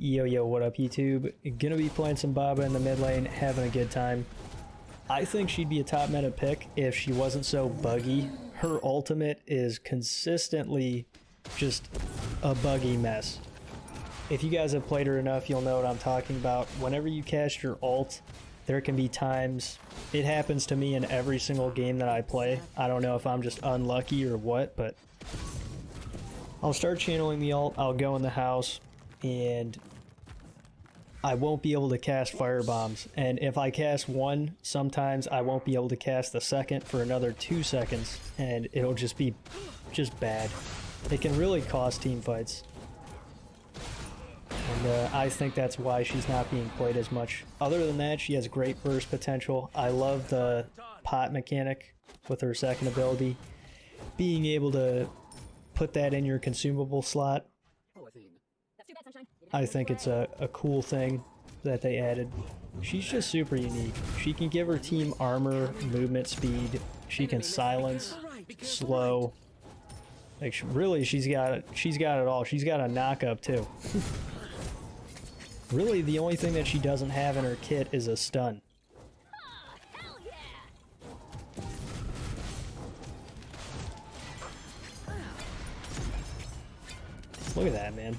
Yo, what up YouTube? Gonna be playing some Baba in the mid lane, having a good time. I think she'd be a top meta pick if she wasn't so buggy. Her ultimate is consistently just a buggy mess. If you guys have played her enough, you'll know what I'm talking about. Whenever you cast your ult, there can be times, it happens to me in every single game that I play. I don't know if I'm just unlucky or what, but I'll start channeling the ult, I'll go in the house, and I won't be able to cast firebombs. And if I cast one, sometimes I won't be able to cast the second for another 2 seconds, and it'll just be bad. It can really cost team fights. And I think that's why she's not being played as much. Other than that, she has great burst potential. I love the pot mechanic with her second ability. Being able to put that in your consumable slot. I think it's a cool thing that they added. She's just super unique. She can give her team armor, movement speed. She can silence, slow. Like really, she's got it all. She's got a knock-up too. Really, the only thing that she doesn't have in her kit is a stun. Look at that, man.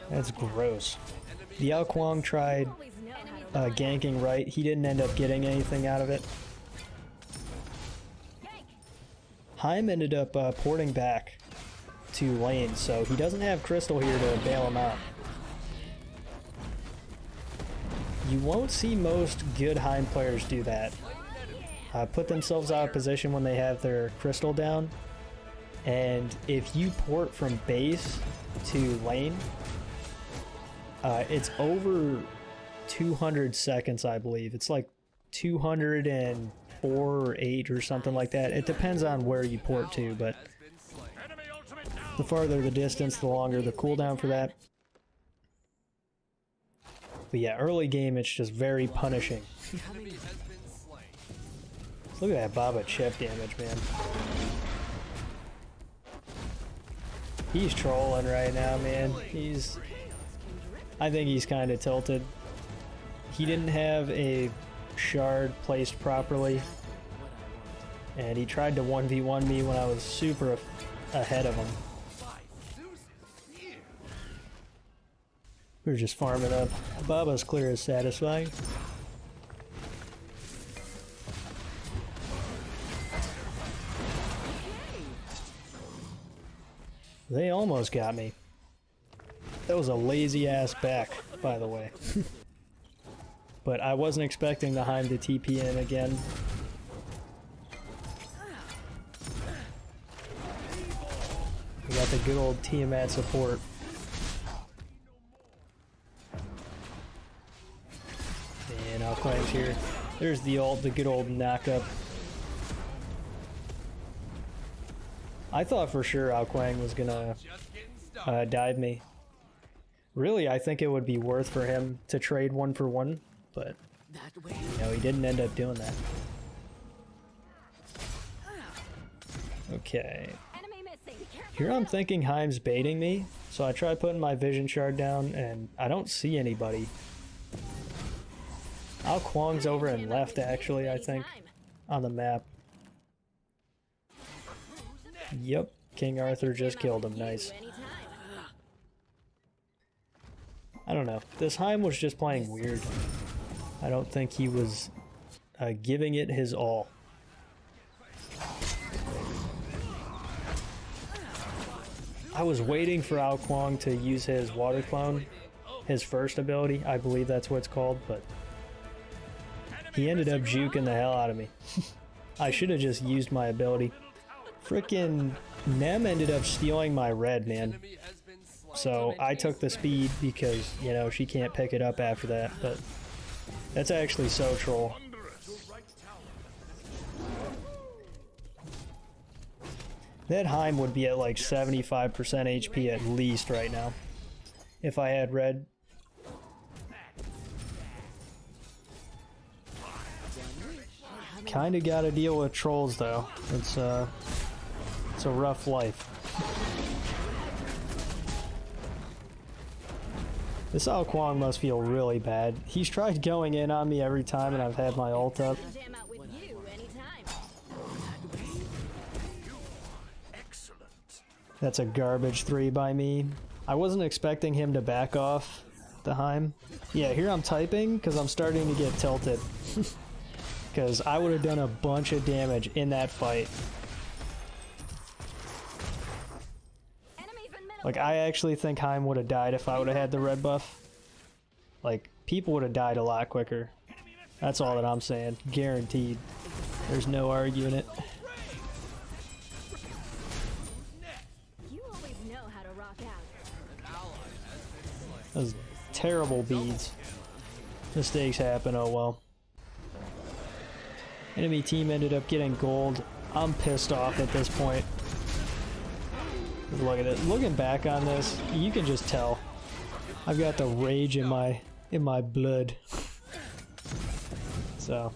That's gross. The Yao Kuang tried ganking right. He didn't end up getting anything out of it. Heim ended up porting back to lane, so he doesn't have Crystal here to bail him out. You won't see most good Heim players do that. Put themselves out of position when they have their Crystal down, and if you port from base to lane, it's over 200 seconds, I believe. It's like 204 or 8 or something like that. It depends on where you port to, but the farther the distance, the longer the cooldown for that. But yeah, early game, it's just very punishing. Look at that Baba chip damage, man. He's trolling right now, man. I think he's kind of tilted. He didn't have a shard placed properly, and he tried to 1v1 me when I was super ahead of him. We were just farming up. Baba's clear is satisfying. They almost got me. That was a lazy ass back, by the way. But I wasn't expecting the Heim to TP in again. We got the good old Tiamat support. And Al Quang's here. There's the good old knock-up. I thought for sure Al Quang was gonna dive me. Really, I think it would be worth for him to trade 1-for-1, but no, he didn't end up doing that. Okay. Here I'm thinking Heim's baiting me, so I try putting my vision shard down, and I don't see anybody. Al Quang's over and left, actually, I think, on the map. Yep, King Arthur just killed him. Nice. I don't know. This Heim was just playing weird. I don't think he was giving it his all. I was waiting for Al Quang to use his water clone, his first ability. I believe that's what it's called, but he ended up juking the hell out of me. I should have just used my ability. Frickin' Nem ended up stealing my red, man. So I took the speed because, you know, she can't pick it up after that, but that's actually so troll. That Heim would be at like 75% HP at least right now, if I had red. Kinda gotta deal with trolls though. It's a rough life. This Ao Kwang must feel really bad. He's tried going in on me every time and I've had my ult up. Jam out with you anytime. That's a garbage 3 by me. I wasn't expecting him to back off the Heim. Yeah, here I'm typing because I'm starting to get tilted. Because I would have done a bunch of damage in that fight. Like, I actually think Heim would have died if I would have had the red buff. Like, people would have died a lot quicker. That's all that I'm saying. Guaranteed. There's no arguing it. You always know how to rock out. Those terrible beads. Mistakes happen, oh well. Enemy team ended up getting gold. I'm pissed off at this point. Look at it. Looking back on this, you can just tell. I've got the rage in my blood. So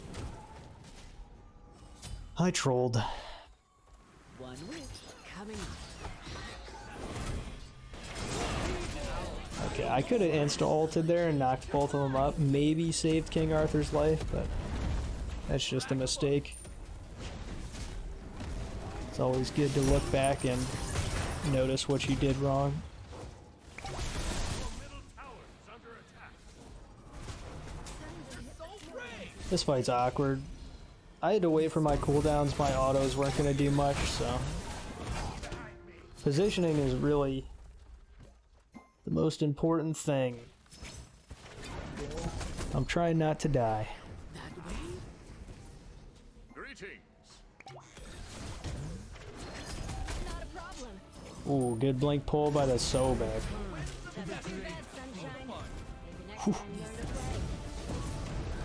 I trolled. One witch coming. Okay, I could have insta-ulted there and knocked both of them up. Maybe saved King Arthur's life, but that's just a mistake. It's always good to look back and notice what you did wrong. This fight's awkward. I had to wait for my cooldowns. My autos weren't going to do much, so positioning is really the most important thing. I'm trying not to die. Not a problem. Ooh, good blink pull by the Sobek. That's too bad, sunshine. Maybe next time learn to play.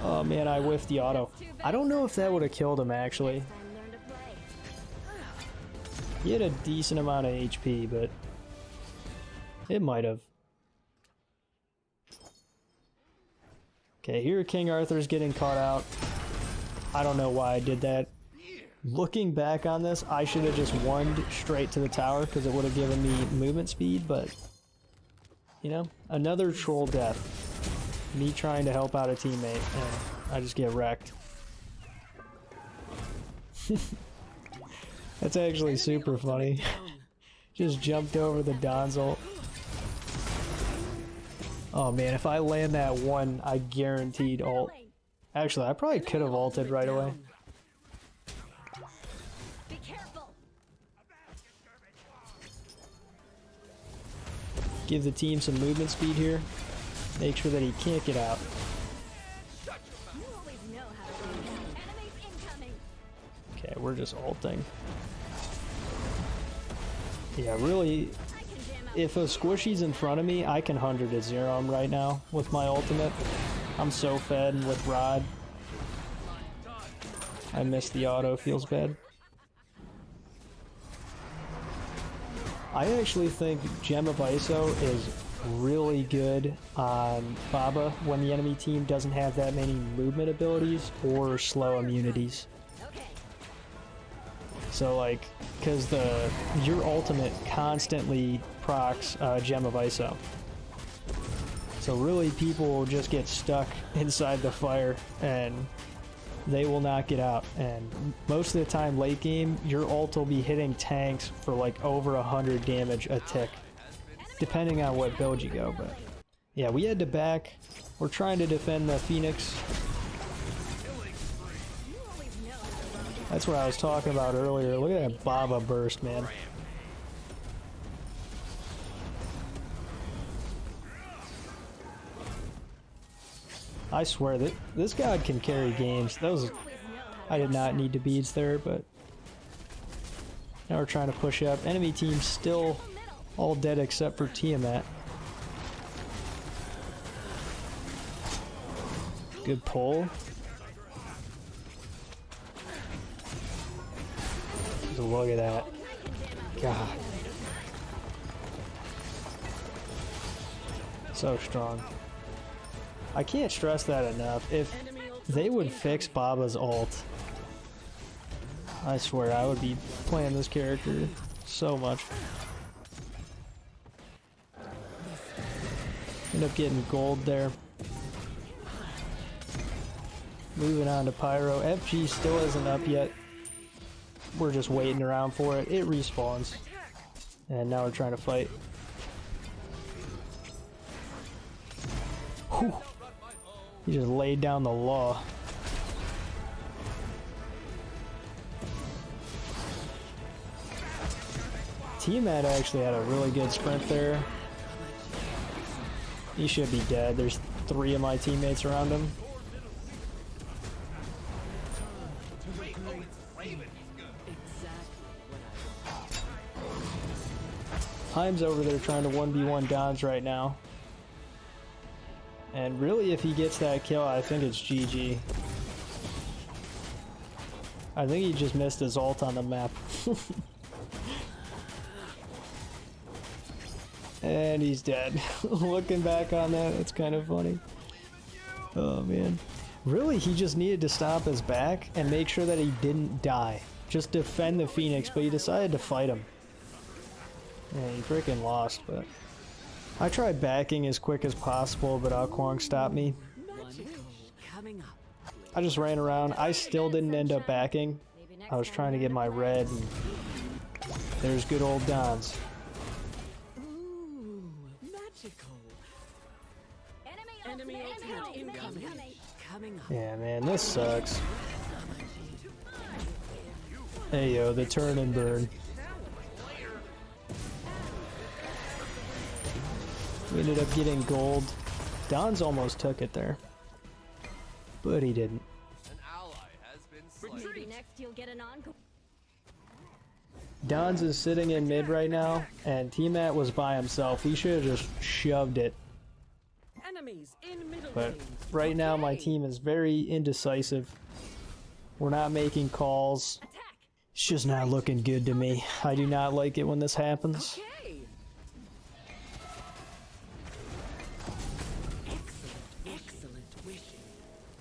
Oh man, I whiffed the auto. I don't know if that would have killed him actually. Next time learn to play. He had a decent amount of HP, but it might have. Okay, here King Arthur's getting caught out. I don't know why I did that. Looking back on this, I should have just won straight to the tower because it would have given me movement speed, but you know, another troll death. Me trying to help out a teammate, and I just get wrecked. That's actually super funny. Just jumped over the Don's ult. Oh man, if I land that one, I guaranteed ult. Actually, I probably could have ulted right away. Be careful. Give the team some movement speed here. Make sure that he can't get out. You always know how to rock out. Enemies incoming. Okay, we're just ulting. Yeah, really, I can jam out. if a squishy's in front of me, I can 100 to 0 him right now with my ultimate. I'm so fed with Rod. I missed the auto, feels bad. I actually think Gem of ISO is really good on Baba when the enemy team doesn't have that many movement abilities or slow immunities. Okay. So like, because your ultimate constantly procs Gem of ISO. So really people will just get stuck inside the fire and they will not get out. And most of the time late game, your ult will be hitting tanks for like over 100 damage a tick. Depending on what build you go, but yeah, we had to back. We're trying to defend the Phoenix. That's what I was talking about earlier. Look at that Baba burst, man. I swear that this god can carry games. Those, I did not need to beads there, but now we're trying to push up. Enemy team still all dead except for Tiamat. Good pull. Look at that. God. So strong. I can't stress that enough. If they would fix Baba's ult, I swear I would be playing this character so much. End up getting gold there. Moving on to Pyro. FG still isn't up yet. We're just waiting around for it. It respawns. And now we're trying to fight. Whew. He just laid down the law. T-Mat actually had a really good sprint there. He should be dead. There's 3 of my teammates around him. Heim's over there trying to 1v1 Dons right now. And really, if he gets that kill, I think it's GG. I think he just missed his ult on the map. And he's dead. Looking back on that, it's kind of funny. Oh man. Really, he just needed to stop his back and make sure that he didn't die. Just defend the Phoenix, but he decided to fight him. Yeah, he freaking lost, but... I tried backing as quick as possible, but Kwang stopped me. I just ran around. I still didn't end up backing. I was trying to get my red, and there's good old Dons. Yeah, man, this sucks. Hey, yo, the turn and burn. We ended up getting gold. Don's almost took it there, but he didn't. An ally has been slain. Maybe next you'll get an encore. Don's is sitting in mid right now, and T-Mat was by himself. He should have just shoved it. But right now my team is very indecisive. We're not making calls. It's just not looking good to me. I do not like it when this happens. Excellent wishing.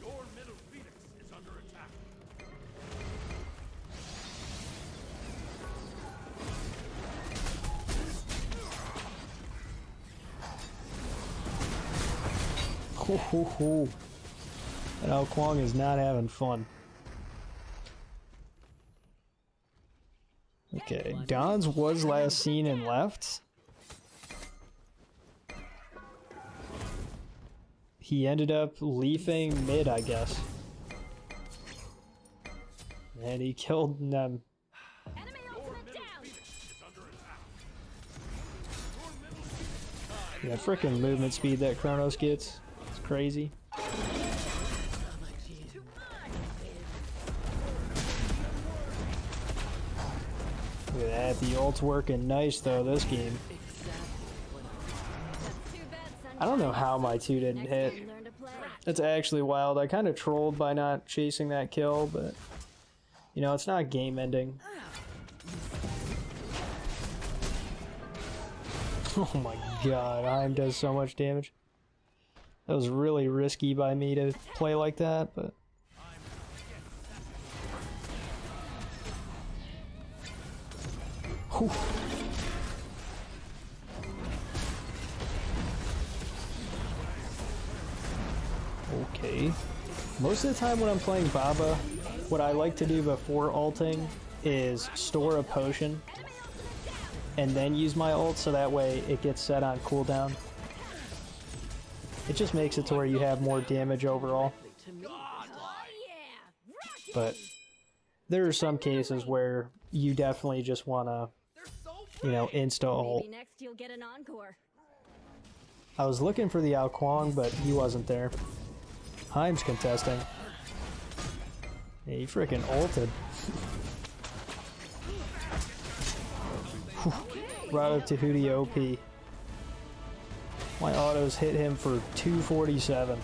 Your middle Phoenix is under attack. Ho ho ho. And Kwang is not having fun. Okay, Don's was last seen and left. He ended up leafing mid, I guess. And he killed them. Enemy ultimate down. Yeah, freaking movement speed that Kronos gets. It's crazy. Look at that, the ult's working nice though this game. I don't know how my 2 didn't hit. That's actually wild. I kind of trolled by not chasing that kill, but you know, it's not game ending. Oh my god, Heim does so much damage. That was really risky by me to play like that, but... Whew. Okay. Most of the time when I'm playing Baba, what I like to do before ulting is store a potion and then use my ult so that way it gets set on cooldown. It just makes it to where you have more damage overall. But there are some cases where you definitely just want to, you know, insta ult. Maybe next you'll get an encore. I was looking for the Kwang, but he wasn't there. Heim's contesting. Yeah, he freaking ulted. Brought up to Hootie OP. My autos hit him for 247.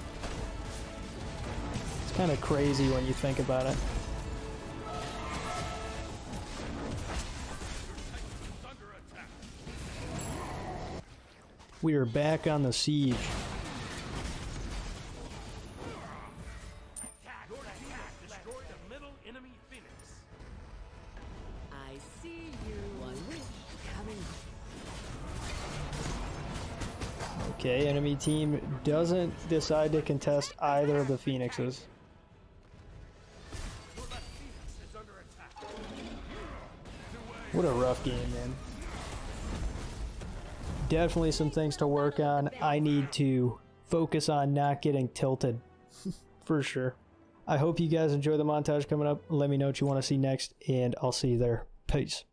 It's kind of crazy when you think about it. We are back on the siege. Destroy the middle enemy Phoenix. I see you. One wish coming. Okay, enemy team doesn't decide to contest either of the phoenixes. Your left phoenix is under attack. What a rough game, man. Definitely some things to work on. I need to focus on not getting tilted, for sure. I hope you guys enjoy the montage coming up. Let me know what you want to see next, and I'll see you there. Peace.